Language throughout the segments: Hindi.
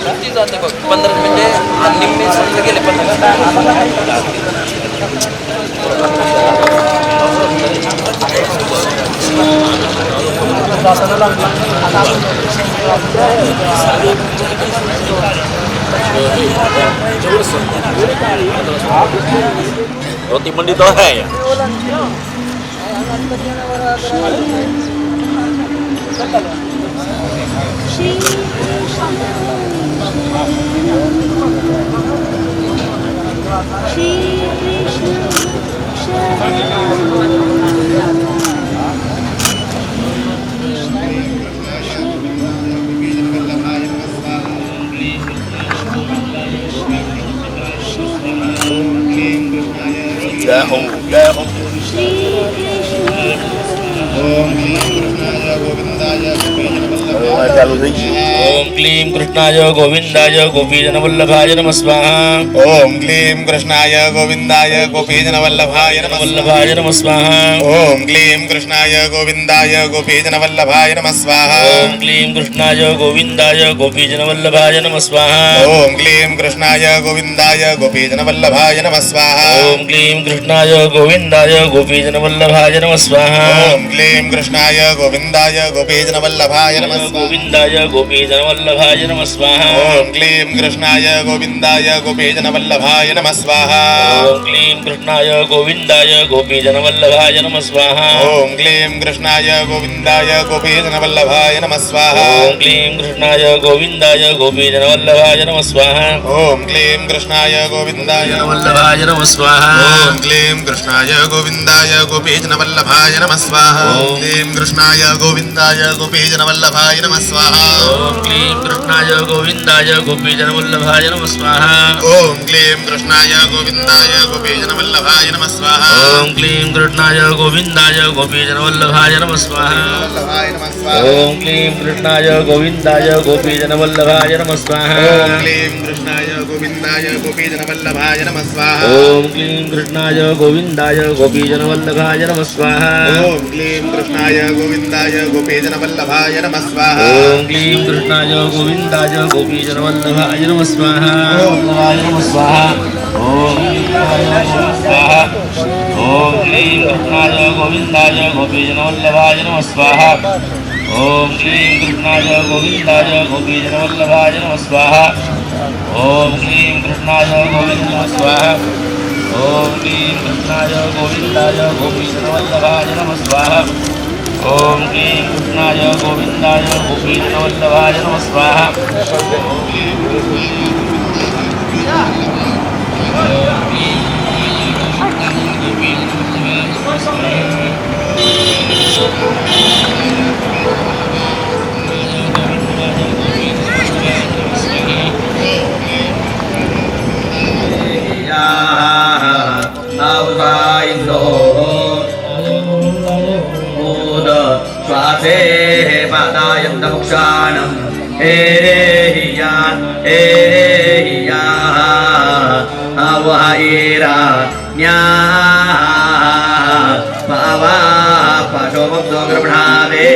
किती जाते बघ 15 म्हणजे निम्मे समजा गेले 15 roti mandi tohe ya. Lahum Om Klim Krishnaya Govindaya Gopijana Vallabhaya Namah Swaha. Om Klim Krishnaya Govindaya Gopijana Vallabhaya Namah Swaha. Om Klim Krishnaya Govindaya Gopijana Vallabhaya Namah Swaha. Om Klim Krishnaya Govindaya Gopijana Vallabhaya Namah Swaha. Om Klim Krishnaya Govindaya Gopijana Vallabhaya Namah Swaha. Om Klim Krishnaya Govindaya Gopijana Vallabhaya Namah Swaha. Om Klim Krishnaya Govindaya Gopijana Vallabhaya Namah Swaha. Govindaya Gopijana Vallabhaya Namah Swaha. Om Klim Krishnaya Govindaya Gopijana Vallabhaya Namah Swaha. Om Klim Krishnaya Govindaya Gopijana Vallabhaya Namah Swaha. Om Klim Krishnaya Govindaya Gopijana Vallabhaya Namah Swaha. Om Klim Krishnaya Govindaya Gopijana Vallabhaya Namah Swaha. Om Klim Krishnaya Govindaya Vallabhaya Namah Swaha. Om Klim Krishnaya Govindaya Gopijana Vallabhaya Namah Swaha. Om Klim Krishnaya Govindaya Gopijana Vallabhaya Namah Swaha. Om Klim Krishnaya Govindaya Gopijana Vallabhaya Namah Swaha. Om Klim Krishnaya Govindaya Gopijana Vallabhaya Namah Swaha. Om Klim Krishnaya Govindaya Gopijana Vallabhaya Namah Swaha. Om Klim Krishnaya Govindaya Gopijana Vallabhaya Namah Swaha. Om Klim Krishnaya Govindaya Gopijana Vallabhaya Namah Swaha. Om Klim Krishnaya Govindaya Gopijana Vallabhaya Namah Swaha. Om Klim Krishnaya Govindaya Gopijana Vallabhaya Namah Swaha. Om Klim Krishnaya Govindaya Gopijana Vallabhaya Namah Swaha. Om Namah Swaha. Om Swaha. Om Klim Krishnaya Govindaya Gopijana Vallabhaya Namah Swaha. Om Klim Krishnaya Govindaya Gopijana Vallabhaya Namah Swaha. Om Klim Krishnaya Govindaya Swaha. Om Klim Krishnaya Govindaya Gopijana Vallabhaya Namah Swaha. Om Klim Krishnaya Govindaya Gopijana Vallabhaya Namah Swaha. Swase Padayanta Mokshanam Erehiya Avaira Nya Pava Pasomokso Grabhave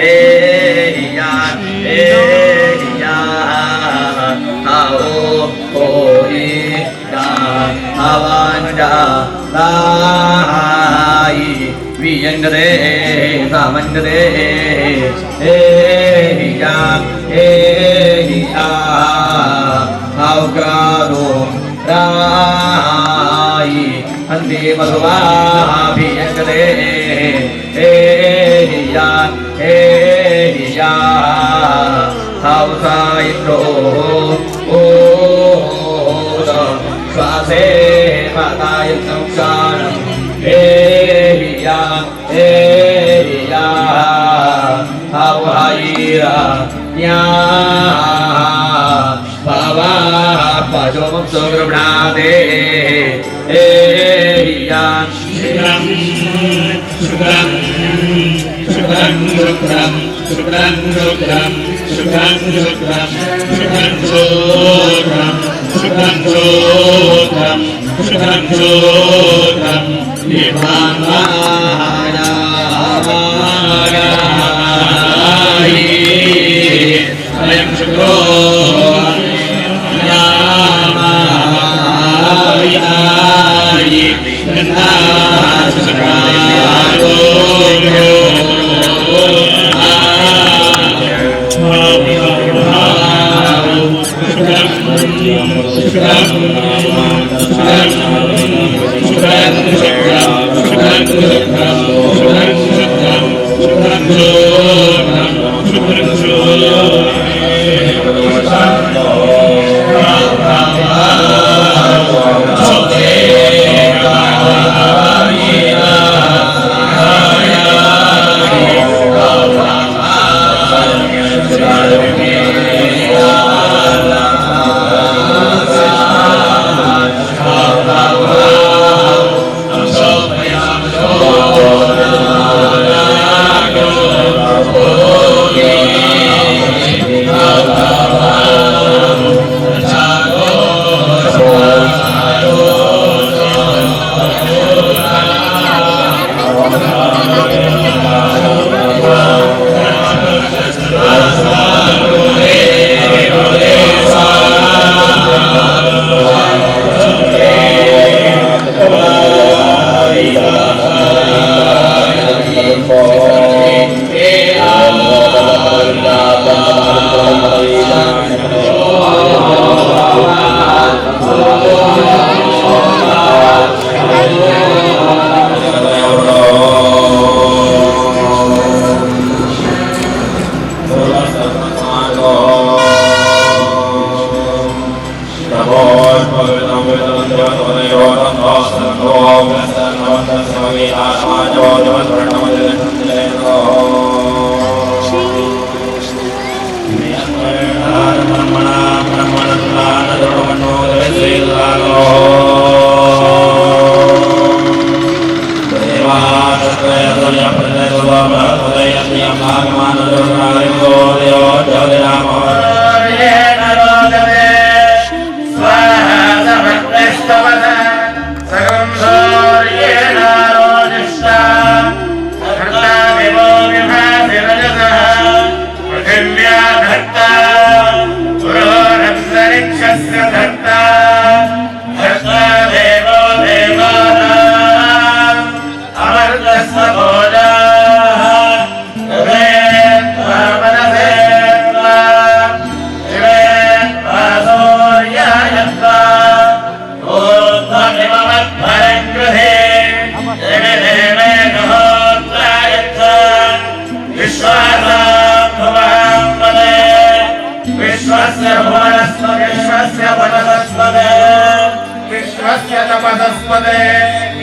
Ehiya Avo Hoi Avanja Lai Viyangre Samangre Ehiya Aukado Rai Andi Madhva Viyangre Ehiya Hausa Indro Oda Swase Padayanta Mokshanam Ehiya Avaira Nya Pava Pasomokso Grabhave Ehiya Shukram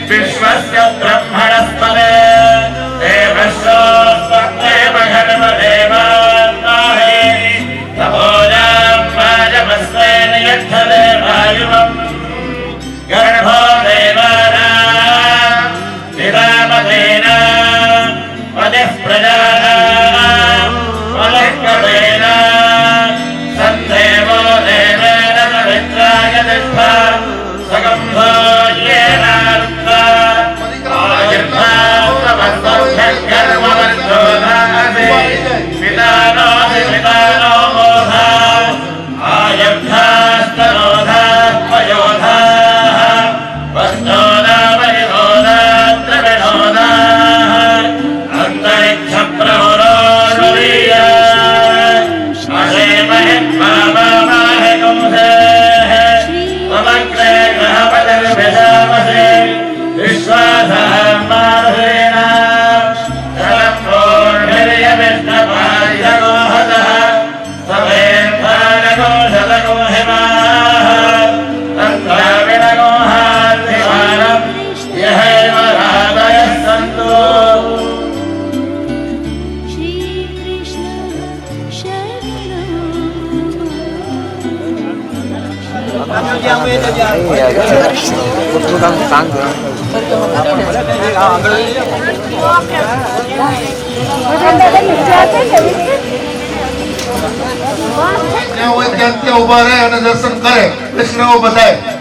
विश्वस्य ब्रह्मणस्पदे देवस्य स्वदेव घनमदेवामहे तपोजां वाजमस्तेन यच्छते वायुवम् गर्भो देवानां पितामहेन पतिः प्रजानां वलक्कवेन सन्देवो देवेन पवित्राय तिष्ठा सगम्भो येनार्था आयुर्भाववर्धोधासे पितानोऽसि पितानो मोधा आयुर्भास्तनोधात्मयोधाः वस्तोदावरिनोदात्रविनोदाः अन्तरिक्षप्रमुरोरुरीया अशेमहि मामामाहि कुंसेः समग्रे ग्रहपतिर्भिषामसि विश्वासः मारुहेण शलम्भोर्भिर्यविष्णपारिषगोहतः समेन्धानगोशतगोहिमाः तन्त्राविणगोहार्थिमानम् यहैव राधयः सन्तु ત્યાં હોય ત્યાં ત્યાં ઊભા રહે અને દર્શન કરે વૈષ્ણવો બધાય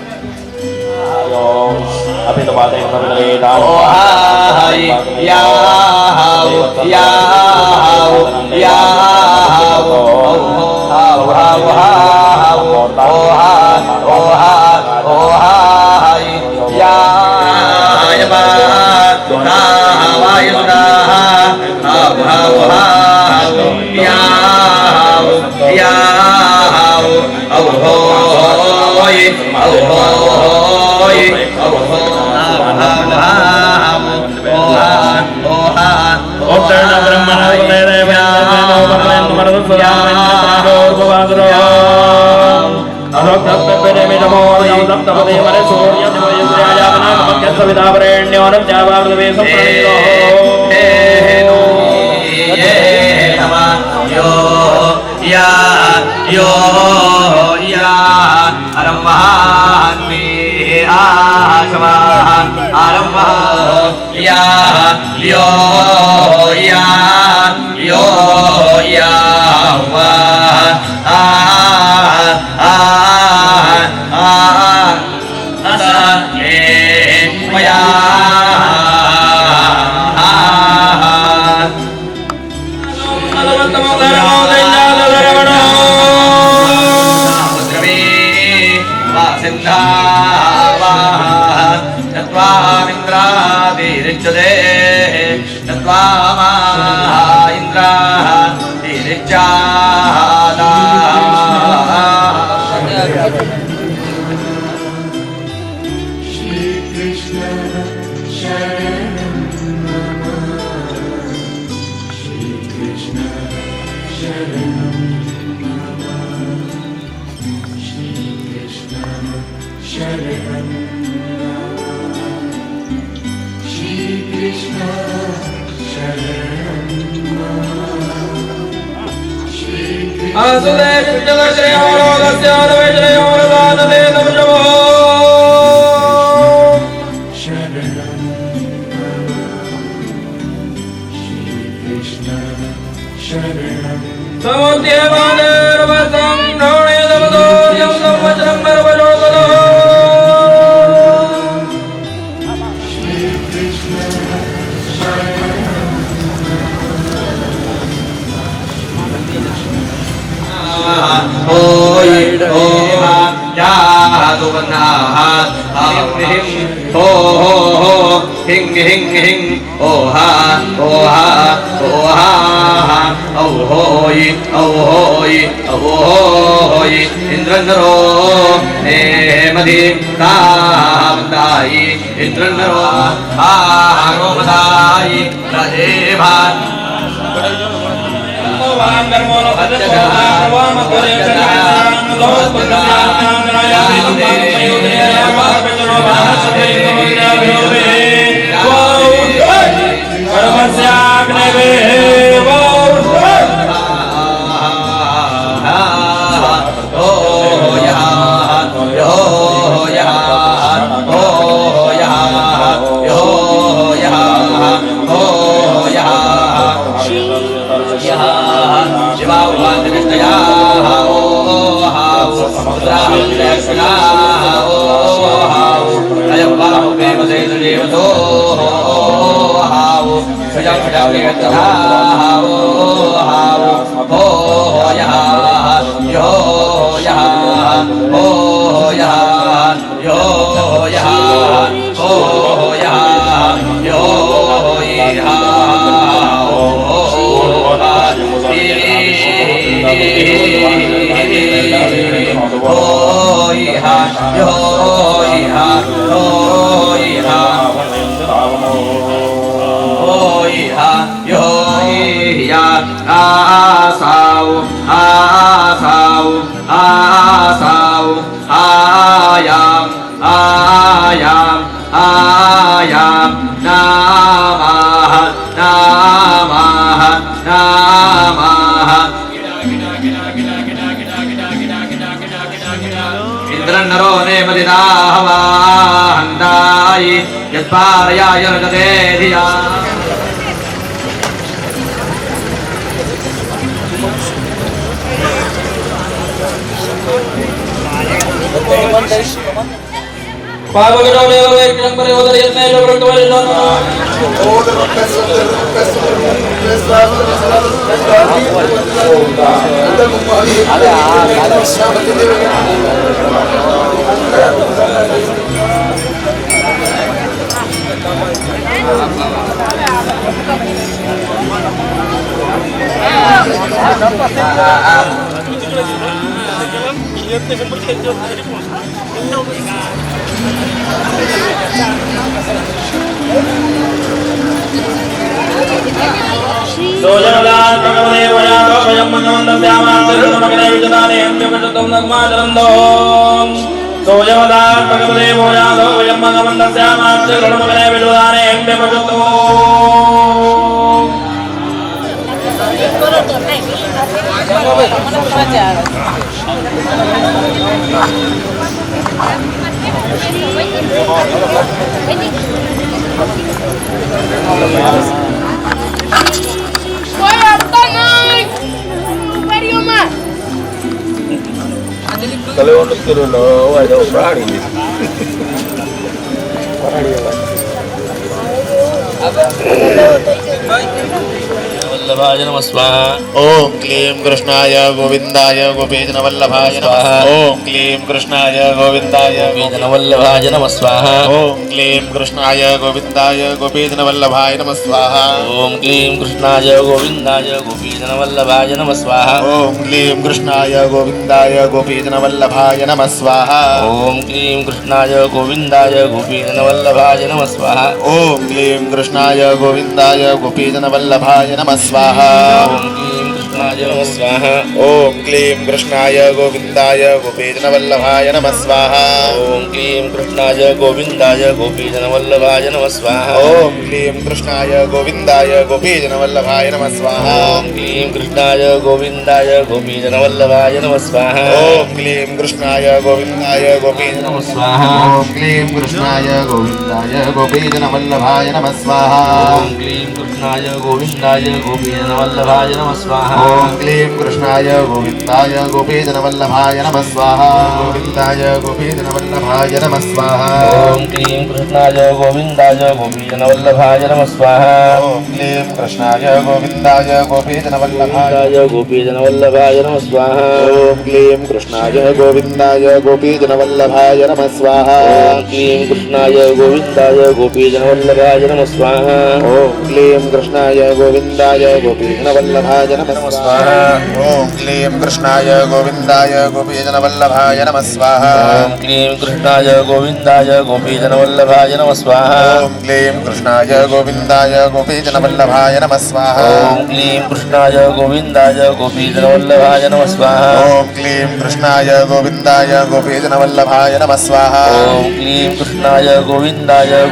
वल्लभाय नमः स्वाहा। ओम क्लीं कृष्णाय गोविंदाय गोपीजन वल्लभाय नमः। ओम क्लीं कृष्णाय गोविंदाय गोपीजन वल्लभाय नमः स्वाहा। ओम क्लीं कृष्णाय गोविंदाय गोपीजन वल्लभाय नमः स्वाहा। ओम क्लीं कृष्णाय गोविंदाय गोपीजन वल्लभाय नमः स्वाहा। ओम क्लीं कृष्णाय गोविंदाय गोपीजन वल्लभाय नमः स्वाहा। ओम क्लीं कृष्णाय गोविंदाय गोपीजन वल्लभाय नमः स्वाहा। ओम क्लीं कृष्णाय गोविंदाय गोपीजन वल्लभाय नमः स्वाहा। ओम क्लीं कृष्णाय नमः स्वाहा। ओम क्लीं कृष्णाय गोविंदाय गोपीजन वल्लभाय नमः स्वाहा। ओम क्लीं कृष्णाय गोविंदाय गोपीजन वल्लभाय नमः स्वाहा। ओम क्लीं कृष्णाय गोविंदाय गोपीजन वल्लभाय नमः स्वाहा। ओम क्लीं कृष्णाय गोविंदाय गोपीजन वल्लभाय नमः स्वाहा। ओम क्लीं कृष्णाय गोविंदाय गोपीजन नमः स्वाहा। ओम क्लीं कृष्णाय गोविंदाय गोपीजन वल्लभाय नमः स्वाहा। ओम क्लीं कृष्णाय गोविंदाय गोपीजन वल्लभाय नमः स्वाहा। ओम क्लीं कृष्णाय गोविंदाय गोपीजन वल्लभाय नमः स्वाहा। गोविंदाय गोपीजन वल्लभाय नमः स्वाहा। ओम क्लीं कृष्णाय गोविंदाय गोपीजन वल्लभाय नमः स्वाहा। ओम क्लीं कृष्णाय गोविंदाय गोपीजन वल्लभाय गोपीजन वल्लभाय नमः स्वाहा। ओम क्लीं कृष्णाय गोविंदाय गोपीजन वल्लभाय नमः स्वाहा। ओम क्लीं कृष्णाय गोविंदाय गोपीजन वल्लभाय नमः स्वाहा। ओम क्लीं कृष्णाय गोविंदाय गोपीजन वल्लभाय नमः स्वाहा। ओम क्लीं कृष्णाय गोविंदाय गोपीजन वल्लभाय नमः स्वाहा। ओम क्लीं कृष्णाय गोविंदाय गोपीजन वल्लभाय नमः स्वाहा। ओम क्लीं कृष्णाय गोविंदाय गोपीजन वल्लभाय नमः स्वाहा। ओम क्लीं कृष्णाय गोविंदाय गोपीजन वल्लभाय नमः स्वाहा। ओम क्लीं कृष्णाय गोविंदाय गोपीजन वल्लभाय नमः स्वाहा। ओम क्लीं कृष्णाय गोविंदाय गोपीजन वल्लभाय नमः स्वाहा। ओम क्लीं कृष्णाय गोविंदाय गोपीजन वल्लभाय नमः स्वाहा।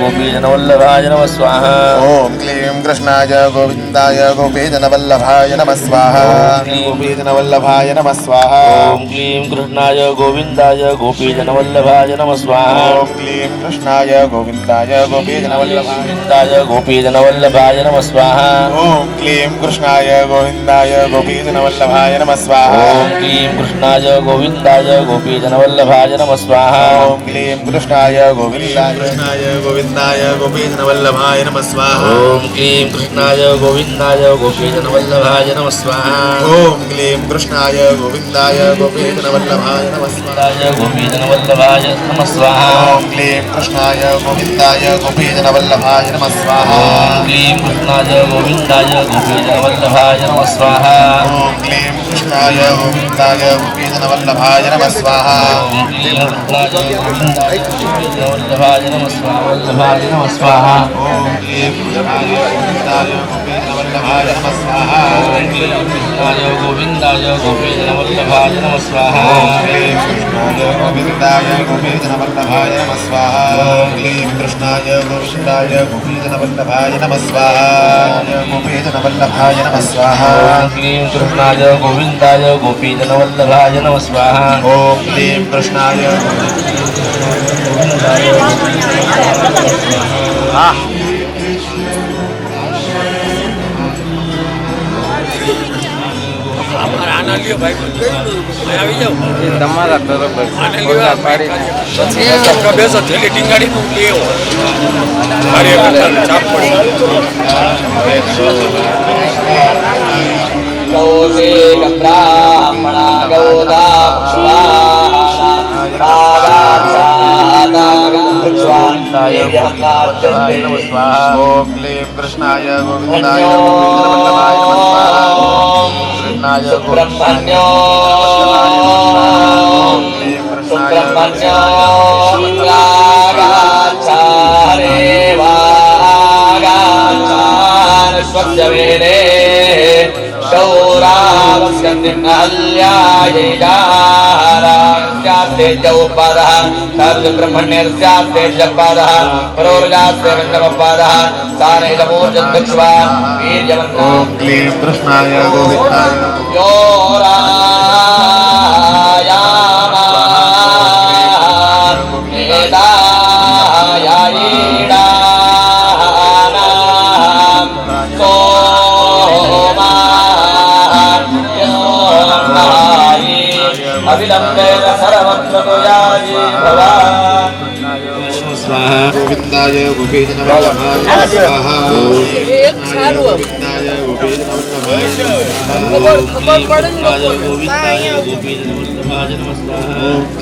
गोपीजन वल्लभाय नमः स्वाहा। ओम क्लीं कृष्णाय गोविंदाय गोपीजन वल्लभाय नमः स्वाहा। ओम क्लीं कृष्णाय गोविंदाय गोपीजन वल्लभाय गोविंदाय गोपीजन वल्लभाय नमः स्वाहा। ओम क्लीं कृष्णाय गोविंदाय गोपीजन वल्लभाय नमः स्वाहा। ओम क्लीं कृष्णाय गोविंदाय गोपीजन वल्लभाय नमः स्वाहा। ओम क्लीं कृष्णाय गोविंदाय गोपीजन वल्लभाय नमः स्वाहा। ओम क्लीं कृष्णाय गोविंदाय गोपीजन वल्लभाय नमः स्वाहा। ओम क्लीं कृष्णाय गोविंदाय गोपीजन वल्लभाय नमः स्वाहा। गोपीजन वल्लभाय नमः स्वाहा। ओम क्लीं कृष्णाय गोविंदाय गोपीजन वल्लभाय नमः स्वाहा। ओम क्लीं कृष्णाय गोविंदाय गोपीजन वल्लभाय नमः स्वाहा। ओम क्लीं कृष्णाय गोविंदाय गोपीजन वल्लभाय नमः स्वाहा। ओम क्लीं कृष्णाय गोविंदाय गोपीजन वल्लभाय नमः स्वाहा। वल्लभाय नमः स्वाहा। ओम क्लीं कृष्णाय गोविंदाय गोपीजन वल्लभाय नमः स्वाहा। ओम क्लीं कृष्णाय गोविंदाय गोपीजन वल्लभाय नमः स्वाहा। ओम क्लीं कृष्णाय गोविंदाय गोपीजन वल्लभाय नमः स्वाहा। ओम क्लीं कृष्णाय गोविंदाय गोपीजन वल्लभाय नमः स्वाहा। गोपीजन वल्लभाय नमः स्वाहा। ओम क्लीं कृष्णाय गोविंदाय गोपीजन वल्लभाय नमः स्वाहा। ओम क्लीं कृष्णाय લ્યો ભાઈ આવી જાઓ તમારા બરોબર આને લેવા પાડી પછી બેસો થેલી ટીંગાડી નું લેવો મારે ચાપ પડી गौसे ब्राह्मणा गौदा ओम क्लीं कृष्णाय गोविंदाय गोपीजनवल्लभाय नमः सुब्रह्मण्यो सुब्रह्मण्यो गाचारे वागाचार स्वच्छवेरे शौरावस्कन्दिन्नहल्यायैकारास्यास्ते जौपदः सर्वब्रह्मण्यस्यास्ते जपदः परोर्गास्ते वन्दमपदः सानेजमूर्जद्दक्ष्वा वीर्यवन्तो ओम क्लीं कृष्णाय गोविंदाय अभिलम्बेन सर्वत्र तुयाजी भवा गोविंदाय गोपीजनवल्लभाय स्वाहा गोविंदाय गोपीजनवल्लभाय गोविंदाय गोपीजनवल्लभाय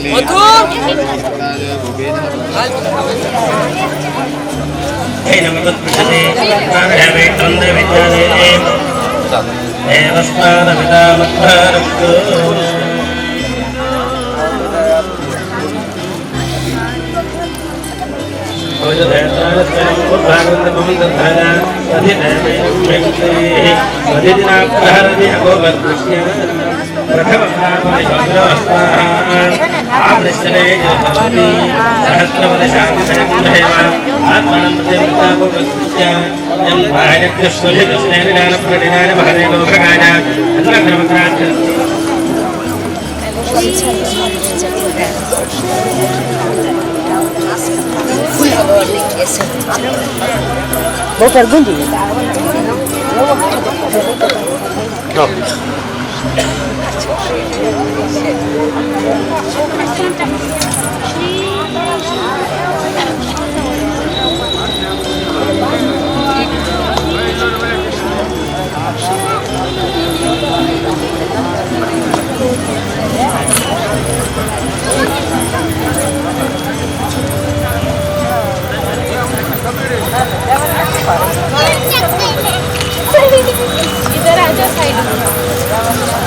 Bokar gundi. इधर आ जाओ साइड में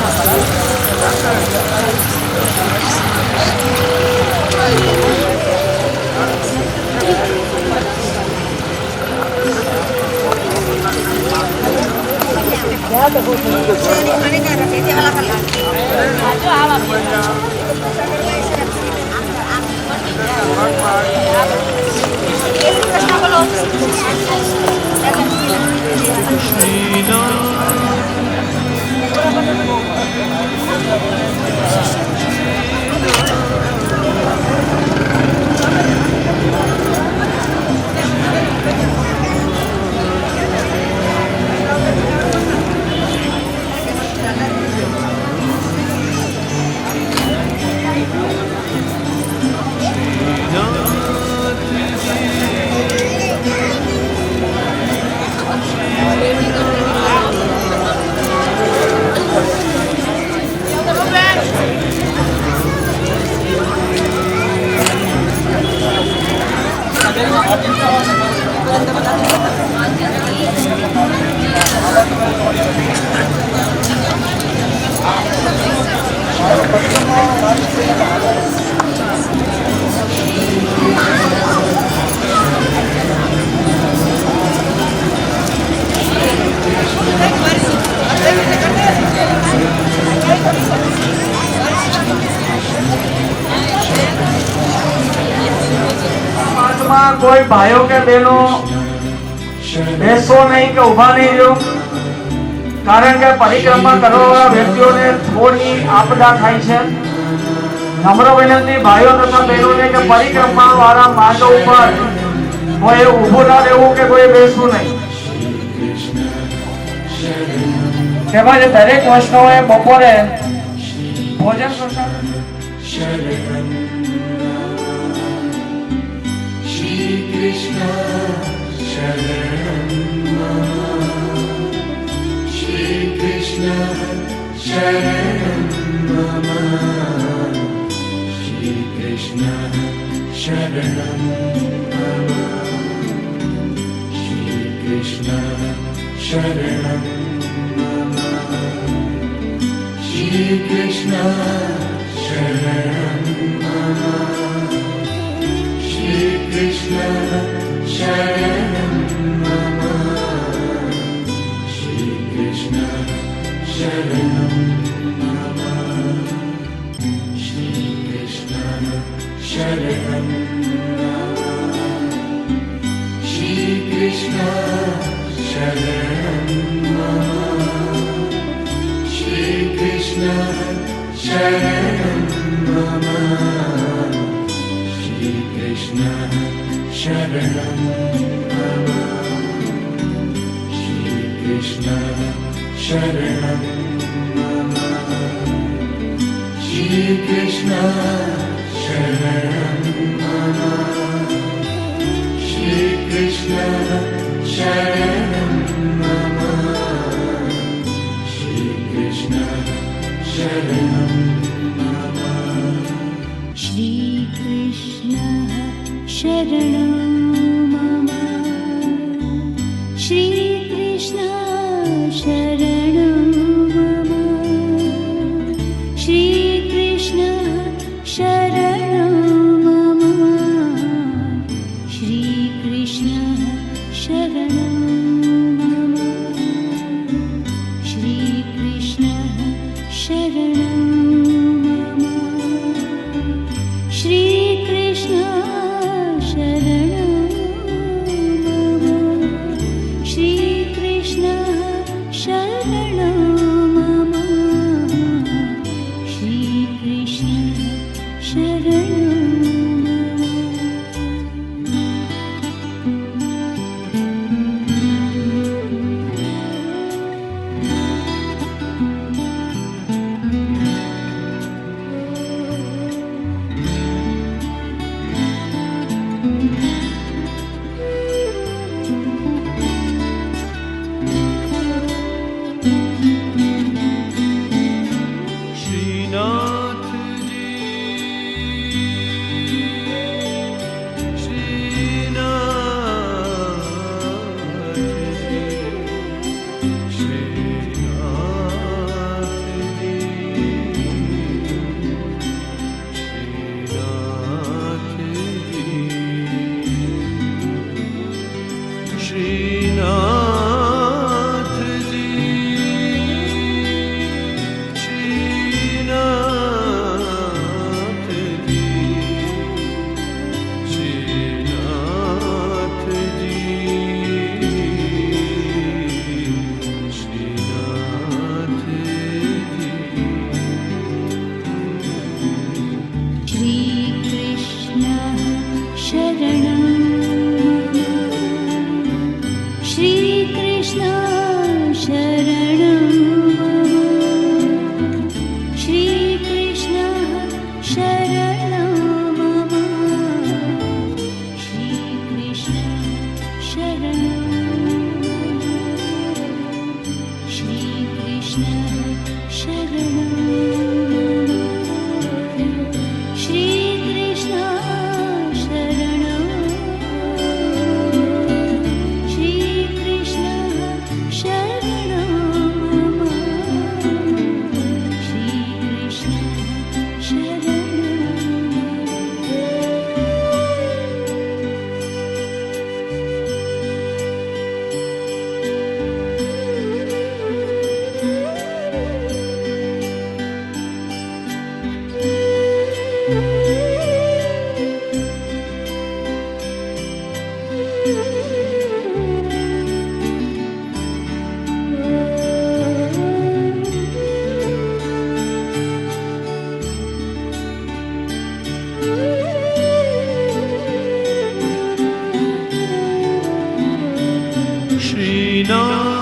कोई भाइयों के बहनों बेसो नहीं के उभा नहीं रहो कारण के परिक्रमा करवावाळा व्यक्तिओने थोड़ी आपदा थाय छे नम्र विनंती भाइयों तथा बहनों ने के परिक्रमा वाला मार्ग ऊपर कोई ऊभो ना रहेवुं के कोई बेसવું नहीं તેમજ દરેક વૈષ્ણવોએ બપોરે भोजन करता श्रीनाथ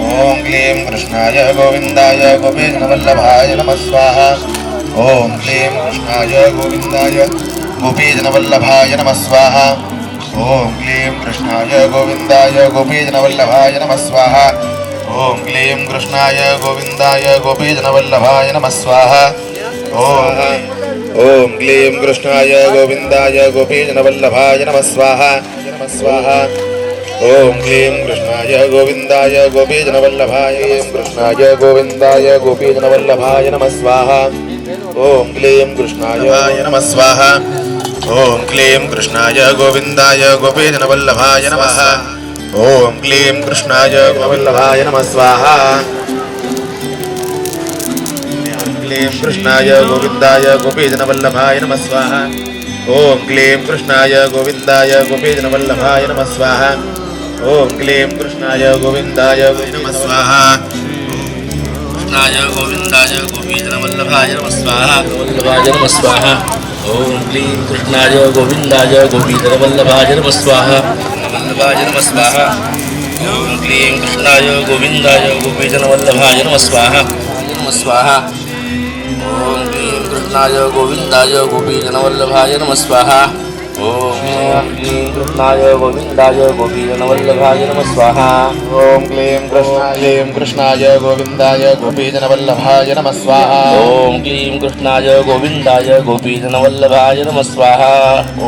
ओम क्लीं कृष्णाय गोविंदाय गोपीजनवल्लभाय नमः स्वाहा। ओम क्लीं कृष्णाय गोविंदाय गोपीजनवल्लभाय नमः स्वाहा। ओम क्लीं कृष्णाय गोविंदाय गोपीजनवल्लभाय नमः स्वाहा। ओम क्लीं कृष्णाय गोविंदाय गोपीजनवल्लभाय नमः स्वाहा। ओम ओम क्लीं कृष्णाय गोविंदाय गोपीजनवल्लभाय नमः स्वाहा नमः स्वाहा ओम क्लीं कृष्णाय गोविंदाय गोपीजनवल्लभाय कृष्णाय गोविंदाय गोपीजनवल्लभाय नमः स्वाहा ओम क्लीं कृष्णाय नमः स्वाहा ओम क्लीं कृष्णाय गोविंदाय गोपीजनवल्लभाय नमः ओम क्लीं कृष्णाय गोवल्लभाय नमः स्वाहा क्लीं कृष्णाय गोविंदाय गोपीजनवल्लभाय नमः स्वाहा ओम क्लीं कृष्णाय गोविंदाय गोपीजनवल्लभाय नमः स्वाहा ओम क्लीं कृष्णाय गोविंदाय नमः स्वाहा कृष्णाय गोविंदाय गोपीजनवल्लभाय नमः स्वाहा वल्लभाय नमः स्वाहा ओम क्लीं कृष्णाय गोविंदाय गोपीजनवल्लभाय नमः स्वाहा वल्लभाय नमः स्वाहा ओम क्लीं कृष्णाय गोविंदाय गोपीजनवल्लभाय नमः स्वाहा नमः स्वाहा ओम क्लीं कृष्णाय गोविंदाय गोपीजनवल्लभाय नमः स्वाहा ओम क्लीं कृष्णाय गोविंदाय गोपीजनवल्लभाय नमः स्वाहा ओम क्लीं कृष्णाय गोविंदाय गोपीजनवल्लभाय नमः स्वाहा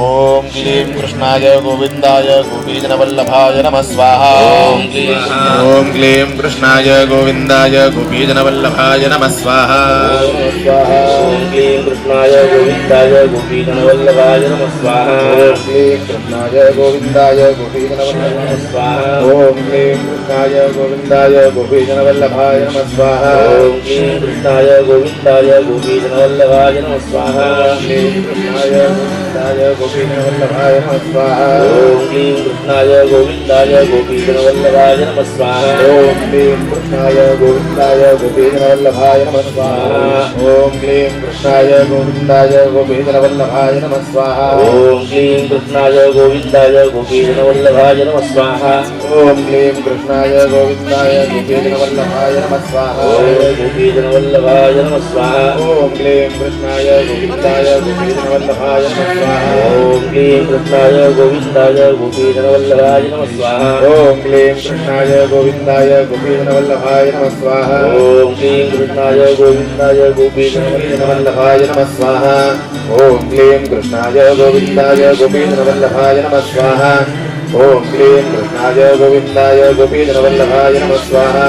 ओम क्लीं कृष्णाय गोविंदाय गोपीजनवल्लभाय नमः स्वाहा ओम क्लीं कृष्णाय गोविंदाय गोपीजनवल्लभाय नमः स्वाहा ओम क्लीं कृष्णाय गोविंदाय गोपीजनवल्लभाय नमः स्वाहा ओम क्लीं कृष्णाय गोविंदाय गोपीजनवल्लभाय नमः स्वाहा ओम क्लीं कृष्णाय गोविंदाय गोपीजनवल्लभाय नमः स्वाहा ओम क्लीं कृष्णाय गोविंदाय गोपीजनवल्लभाय नमः स्वाहा ओम क्लीं कृष्णाय गोविंदाय गोपीजनवल्लभाय नमः स्वाहा क्लीं कृष्णाय गोविंदाय गोपीजनवल्लभाय नमः स्वाहा ओम क्लीं कृष्णाय गोविंदाय गोपीजनवल्लभाय नमः स्वाहा ओम क्लीं कृष्णाय गोविंदाय गोपीजनवल्लभाय नमः स्वाहा ओम क्लीं कृष्णाय गोविंदाय गोपीजनवल्लभाय नमः स्वाहा ओम क्लीं कृष्णाय गोविंदाय गोपीजनवल्लभाय नमः स्वाहा ओम क्लीं कृष्णाय गोविंदाय गोपीजनवल्लभाय नमः स्वाहा गोपीजनवल्लभाय नमः स्वाहा ओम क्लीं कृष्णाय गोविंदाय गोपीजनवल्लभाय नमः स्वाहा ओम क्लीं कृष्णाय गोविंदाय गोपीजनवल्लभाय नमः स्वाहा ओम क्लीं कृष्णाय गोविंदाय गोपीजनवल्लभाय नमः स्वाहा ओम क्लीं कृष्णाय गोविंदाय गोपीजनवल्लभाय नमः स्वाहा ओम क्लीं कृष्णाय गोविंदाय गोपीजनवल्लभाय नमः स्वाहा ओम क्लीं कृष्णाय गोविंदाय गोपीजनवल्लभाय नमः स्वाहा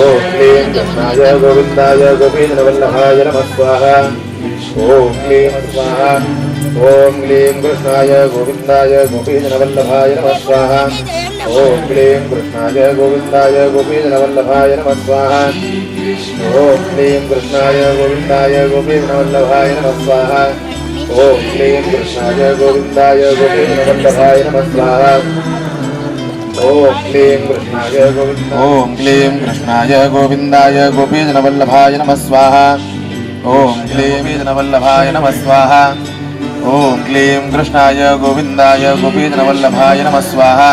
ओम क्लीं कृष्णाय गोविंदाय गोपीजनवल्लभाय नमः स्वाहा ओम क्लीं स्वाहा ओम क्लीं कृष्णाय गोविंदाय गोपीजनवल्लभाय नमः स्वाहा ओम क्लीं कृष्णाय गोविंदाय गोपीजनवल्लभाय नमः स्वाहा ओम क्लीं कृष्णाय गोविंदाय गोपीजनवल्लभाय नमः स्वाहा ओम क्लीं कृष्णाय गोविंदाय गोपीजनवल्लभाय नमः स्वाहा ओम क्लीं कृष्णाय गोविंदाय गोपीजनवल्लभाय नमः स्वाहा ओम क्लीं गोविंदाय नमः स्वाहा ओम क्लीं कृष्णाय गोविंदाय गोपीजनवल्लभाय नमः स्वाहा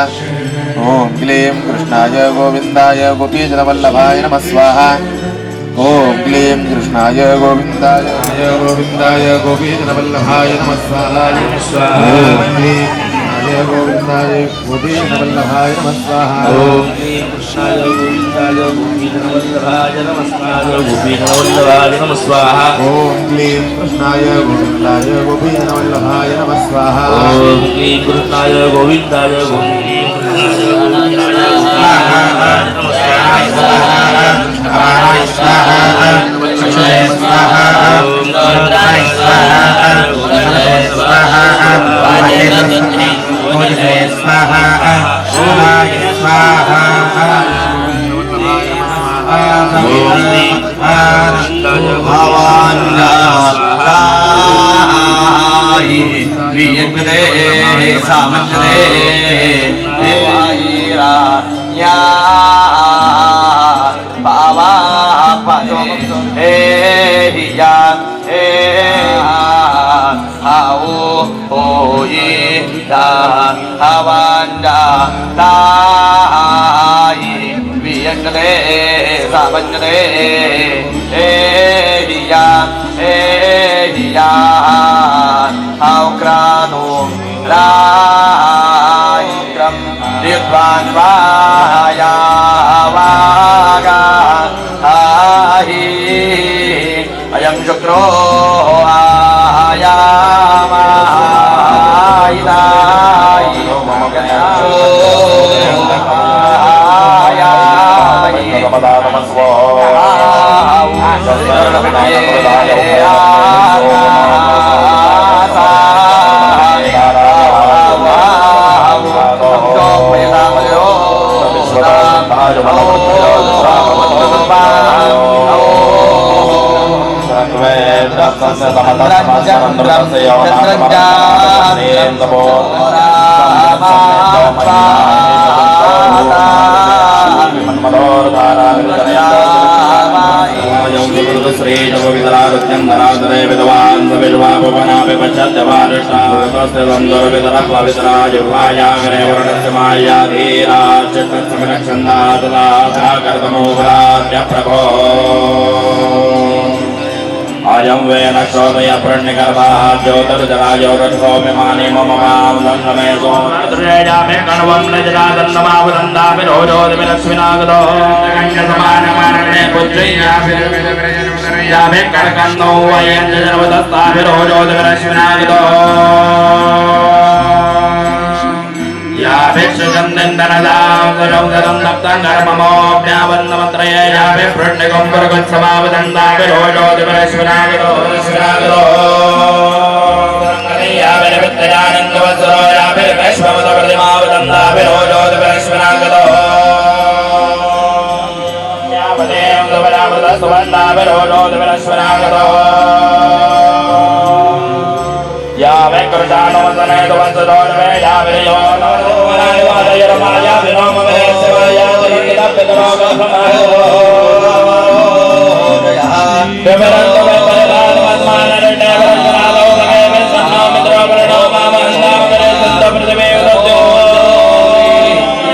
ओम क्लीं कृष्णाय गोविंदाय गोपीजनवल्लभाय नमः स्वाहा ओम क्लीं कृष्णाय गोविंदाय गोपीजनवल्लभाय नमः स्वाहा ओम क्लीं गोविंदाय गोपीजनवल्लभाय नमः स्वाहा ओम क्लीं कृष्णाय गोविंदाय गोपीजनवल्लभाय नमः स्वाहा गोपीजनवल्लभाय नमः स्वाहा ओम क्लीं कृष्णाय गोविंदाय गोपीजनवल्लभाय नमः स्वाहा ओम क्लीं कृष्णाय गोविंदाय अयं शुक्रो अयं वेन शोभय प्रणिगर्भाः ज्योतिर्जरायोरथो विमाने मम मामदन्नमे सोमर्द्रेयामे कण्वं नजरादन्नमावदन्दामि रोजोदिविलक्ष्मिनागतो गङ्गसमानमानने पुत्रैयामे कणकन्नो वयं जनवदस्तामि रोजोदिविलक्ष्मिनागतो याभिक्षुचन्दनदां सुरौदरं नप्तं कर्ममोऽप्यावन्नमत्रये याभि पृण्यकं पुरगत्समावदन्दाभि रोजोदिवरश्वनागतो याभिर्विद्यानन्दवत्सरो याभिर्वैश्वमतप्रतिमावदन्दाभि रोजोदिवरश्वनागतो यावदेव सुवरामृतसुवर्णाभि रोजोदिवरश्वनागतो यावे कृतानो वन्दने तुवंसदोर्वे याविर्यो नमो वराय वादय रमाया विनोम मे सेवया तयिता पितरोगो समायो विवरन्तो मे परिदान मन्मानरण्य वरजनालो लगे मे सन्नो मित्रो वरणो मामहन्दामदरे सन्तो पृथिवे उदद्यो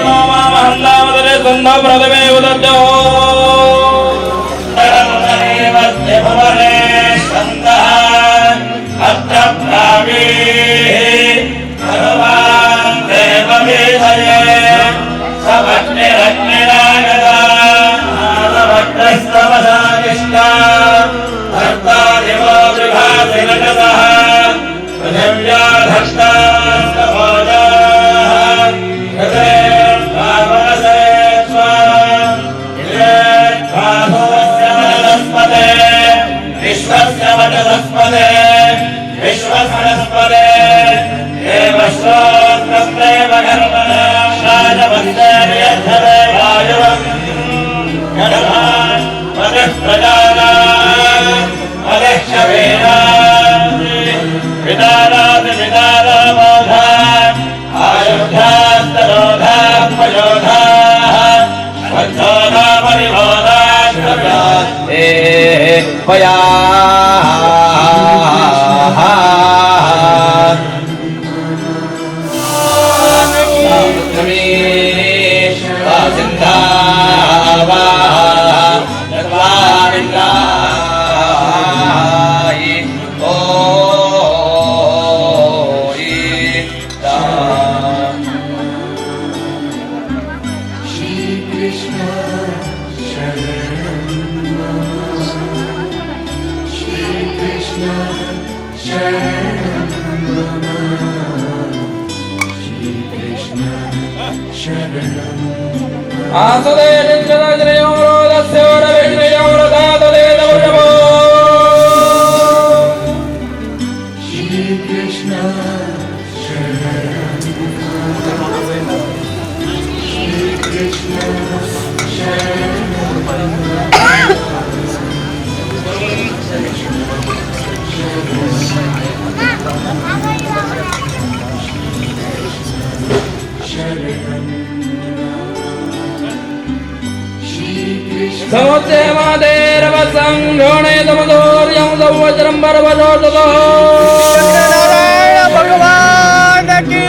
मामहन्दामदरे सन्तो पृथिवे उदद्यो नरमुनेवत्य भवने सन्तः अत्रप्रावे भगवान् देवमेधये सभक्तिरग्निरागदा आदभक्तस्तवसादिष्टा धर्तादिवो विभासिनकसः पृथिव्याधत्तास्तभोजाः हृदे भावनसे स्वा हृदे भासोऽस्य वनस्पते विश्वस्य वनस्पते विश्वसनस्पदे देवश्रोत्रस्तेव गर्भनाशायवन्देर्यद्धरे वायुवम् गणभान् पदः प्रजानान् पदः शवेनान् विदानात् विदानामोधान् आयुधास्तरोधात्मयोधाः स्वच्छोधापरिबोधाश्रव्यात् पया भगवान की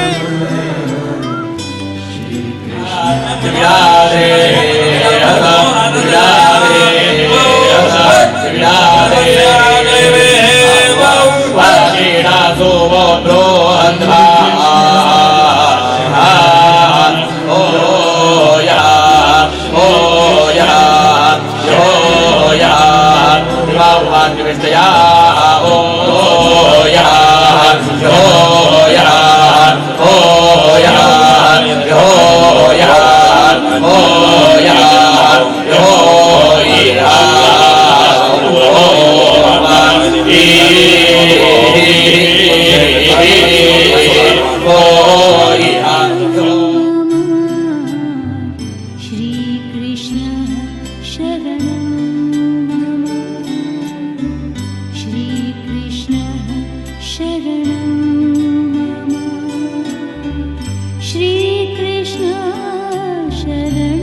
Oh, yeah. शरण